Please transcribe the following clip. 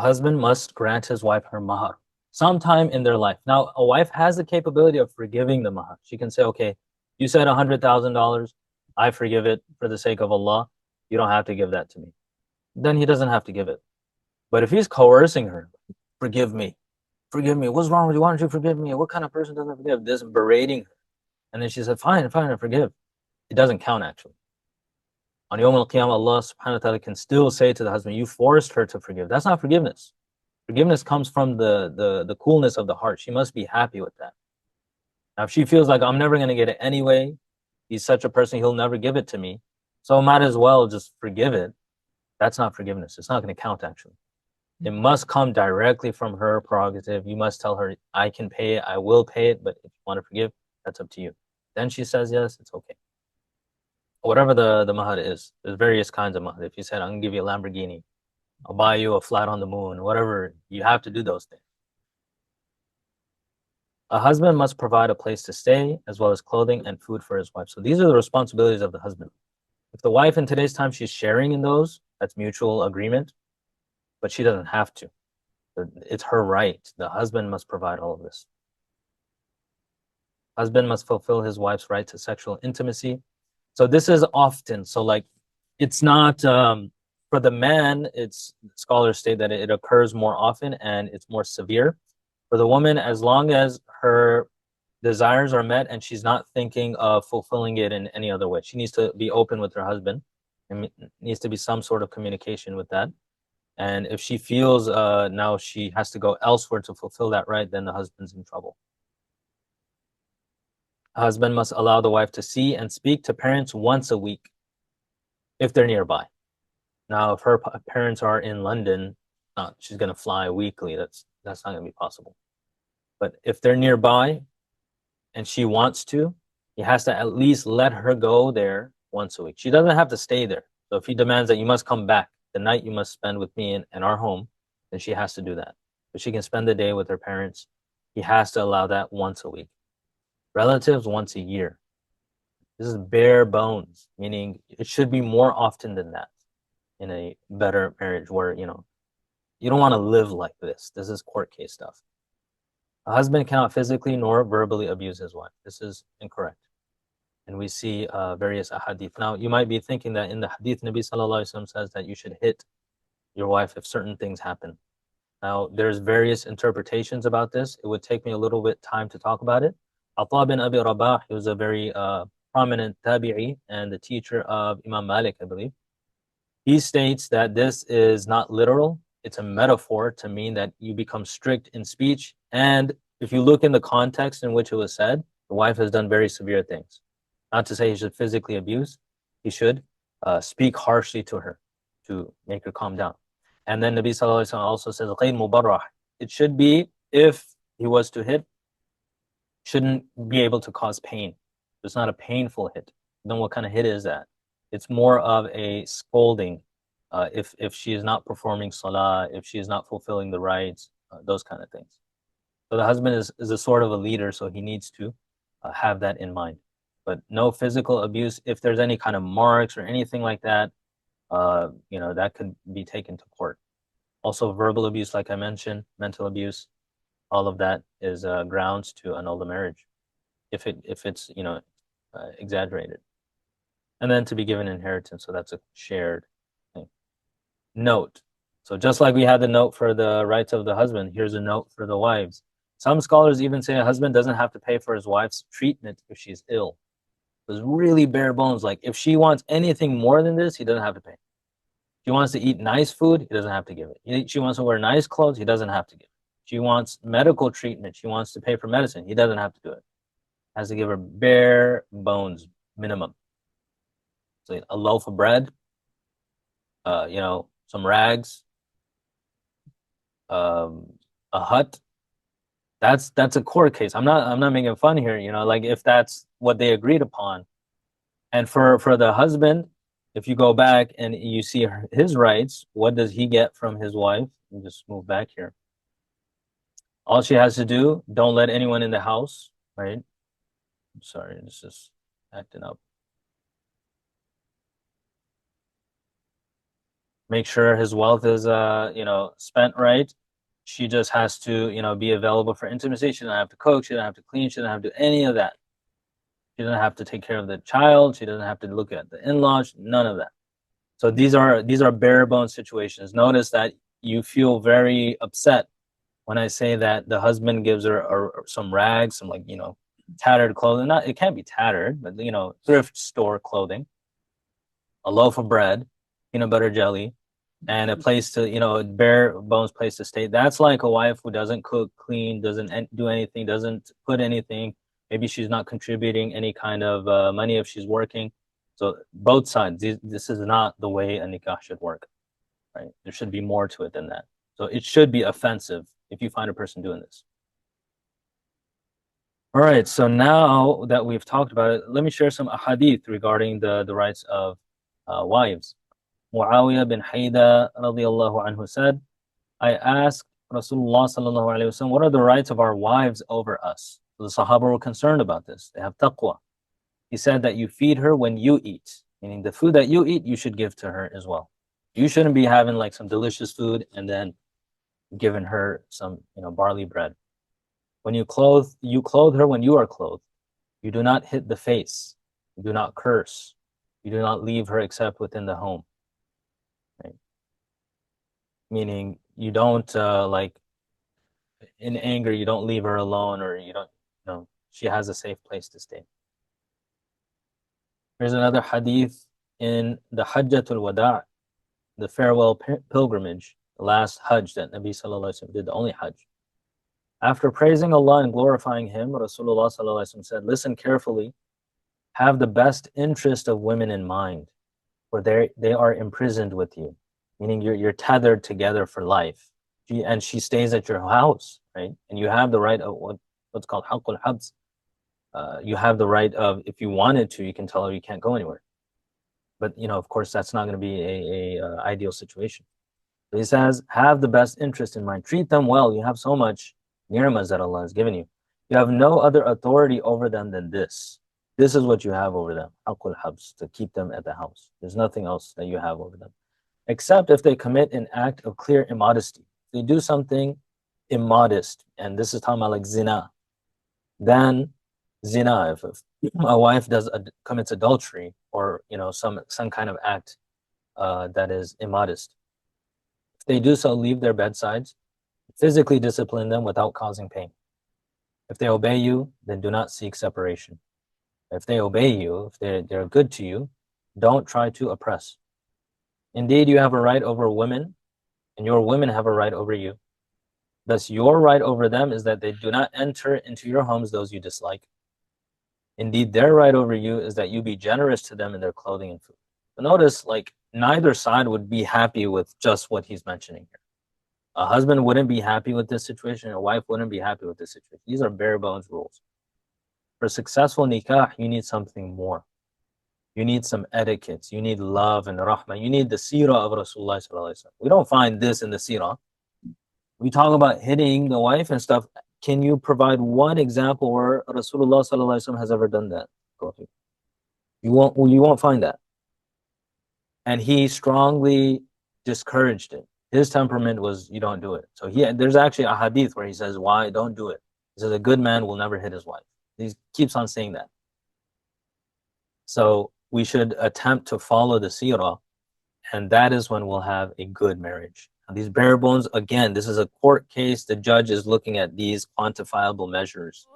husband must grant his wife her mahar sometime in their life. Now, a wife has the capability of forgiving the mahar. She can say, okay, you said $100,000. I forgive it for the sake of Allah. You don't have to give that to me. Then he doesn't have to give it. But if he's coercing her, forgive me, what's wrong with you? Why don't you forgive me? What kind of person doesn't forgive? This berating her. And then she said, fine, I forgive. It doesn't count actually. On Yawm al-Qiyamah, Allah subhanahu wa ta'ala can still say to the husband, you forced her to forgive. That's not forgiveness. Forgiveness comes from the coolness of the heart. She must be happy with that. Now, if she feels like I'm never going to get it anyway, he's such a person, he'll never give it to me, so I might as well just forgive it. That's not forgiveness. It's not going to count actually. It must come directly from her prerogative. You must tell her, I can pay it, I will pay it, but if you want to forgive, that's up to you. Then she says yes, it's okay. Whatever the mahar is, there's various kinds of mahar. If you said, I'm going to give you a Lamborghini, I'll buy you a flat on the moon, whatever, you have to do those things. A husband must provide a place to stay, as well as clothing and food for his wife. So these are the responsibilities of the husband. If the wife in today's time, she's sharing in those, that's mutual agreement, but she doesn't have to. It's her right. The husband must provide all of this. Husband must fulfill his wife's right to sexual intimacy. So this is often, so like, it's not, for the man, it's, scholars state that it occurs more often and it's more severe. For the woman, as long as her desires are met and she's not thinking of fulfilling it in any other way, she needs to be open with her husband, and needs to be some sort of communication with that. And if she feels now she has to go elsewhere to fulfill that right, then the husband's in trouble. A husband must allow the wife to see and speak to parents once a week if they're nearby. Now, if her parents are in London, she's going to fly weekly. That's not going to be possible. But if they're nearby and she wants to, he has to at least let her go there once a week. She doesn't have to stay there. So if he demands that you must come back, the night you must spend with me in our home, then she has to do that. But she can spend the day with her parents. He has to allow that once a week. Relatives, once a year. This is bare bones, meaning it should be more often than that in a better marriage where, you don't want to live like this. This is court case stuff. A husband cannot physically nor verbally abuse his wife. This is incorrect. And we see various hadith. Now, you might be thinking that in the hadith, Nabi Sallallahu Alaihi Wasallam says that you should hit your wife if certain things happen. Now, there's various interpretations about this. It would take me a little bit time to talk about it. Ata bin Abi Rabah, he was a very prominent tabi'i and the teacher of Imam Malik, I believe. He states that this is not literal. It's a metaphor to mean that you become strict in speech. And if you look in the context in which it was said, the wife has done very severe things. Not to say he should physically abuse. He should speak harshly to her to make her calm down. And then Nabi Sallallahu Alaihi Wasallam also says, "Ghayn mubarrah." It should be, if he was to hit, shouldn't be able to cause pain. It's not a painful hit. Then what kind of hit is that? It's more of a scolding. If she is not performing salah, if she is not fulfilling the rights, those kind of things. So the husband is a sort of a leader, so he needs to have that in mind. But no physical abuse. If there's any kind of marks or anything like that, that could be taken to court. Also, verbal abuse, like I mentioned, mental abuse, all of that is grounds to annul the marriage, if it's exaggerated. And then to be given inheritance, so that's a shared thing. Note. So just like we had the note for the rights of the husband, here's a note for the wives. Some scholars even say a husband doesn't have to pay for his wife's treatment if she's ill. It's really bare bones. Like, if she wants anything more than this, he doesn't have to pay. She wants to eat nice food, he doesn't have to give it. She wants to wear nice clothes, he doesn't have to give it. She wants medical treatment, she wants to pay for medicine, he doesn't have to do it. Has to give her bare bones minimum. So a loaf of bread, some rags, a hut. That's a court case. I'm not making fun here. Like, if that's what they agreed upon. And for the husband, if you go back and you see his rights, what does he get from his wife? Let me just move back here. All she has to do, don't let anyone in the house, right? I'm sorry, this is acting up. make sure his wealth is spent right. She just has to be available for intimacy. She doesn't have to cook, she doesn't have to clean, she doesn't have to do any of that. She doesn't have to take care of the child, she doesn't have to look at the in-laws, none of that. So these are bare bones situations. Notice that you feel very upset when I say that the husband gives her some rags, some tattered clothing. Not, it can't be tattered, but thrift store clothing, a loaf of bread, peanut butter jelly, and a place to, a bare bones place to stay. That's like a wife who doesn't cook, clean, doesn't do anything, doesn't put anything. Maybe she's not contributing any kind of money if she's working. So both sides, this is not the way a nikah should work, right? There should be more to it than that. So it should be offensive if you find a person doing this. All right, so now that we've talked about it, let me share some hadith regarding the rights of wives. Muawiyah bin Haida radiallahu anhu said, I asked Rasulullah sallallahu alayhi wasallam, what are the rights of our wives over us? So the Sahaba were concerned about this. They have taqwa. He said that you feed her when you eat, meaning the food that you eat, you should give to her as well. You shouldn't be having like some delicious food and then giving her some, barley bread. When you clothe her when you are clothed. You do not hit the face. You do not curse. You do not leave her except within the home. Right? Meaning you don't in anger, you don't leave her alone, or you don't, she has a safe place to stay. There's another hadith in the Hajjatul Wada', the farewell pilgrimage, the last Hajj that Nabi sallallahu alaihi wasallam did, the only Hajj. After praising Allah and glorifying Him, Rasulullah sallallahu alaihi wasallam said, listen carefully, have the best interest of women in mind, for they are imprisoned with you, meaning you're tethered together for life. And she stays at your house, right? And you have the right of what's called haqqul habs. You have the right of, if you wanted to, you can tell her you can't go anywhere. But of course, that's not going to be a ideal situation. So he says, have the best interest in mind. Treat them well. You have so much ni'mas that Allah has given you. You have no other authority over them than this. This is what you have over them, haqqul habs, to keep them at the house. There's nothing else that you have over them, except if they commit an act of clear immodesty. If they do something immodest, and this is talking about like zina, then zina, if a wife commits adultery, or some kind of act that is immodest, if they do so, leave their bedsides, physically discipline them without causing pain. If they obey you, then do not seek separation. If they obey you, if they're good to you, don't try to oppress. Indeed, you have a right over women, and your women have a right over you. Thus, your right over them is that they do not enter into your homes those you dislike. Indeed, their right over you is that you be generous to them in their clothing and food. But notice, like, neither side would be happy with just what he's mentioning here. A husband wouldn't be happy with this situation. A wife wouldn't be happy with this situation. These are bare bones rules. For successful nikah, you need something more. You need some etiquettes. You need love and rahmah. You need the seerah of Rasulullah sallallahu alaihi wasallam. We don't find this in the seerah. We talk about hitting the wife and stuff. Can you provide one example where Rasulullah sallallahu alaihi wasallam has ever done that? You won't find that. And he strongly discouraged it. His temperament was, you don't do it. So there's actually a hadith where he says, why don't do it? He says, a good man will never hit his wife. He keeps on saying that. So we should attempt to follow the seerah, and that is when we'll have a good marriage. Now, these bare bones, again, this is a court case. The judge is looking at these quantifiable measures.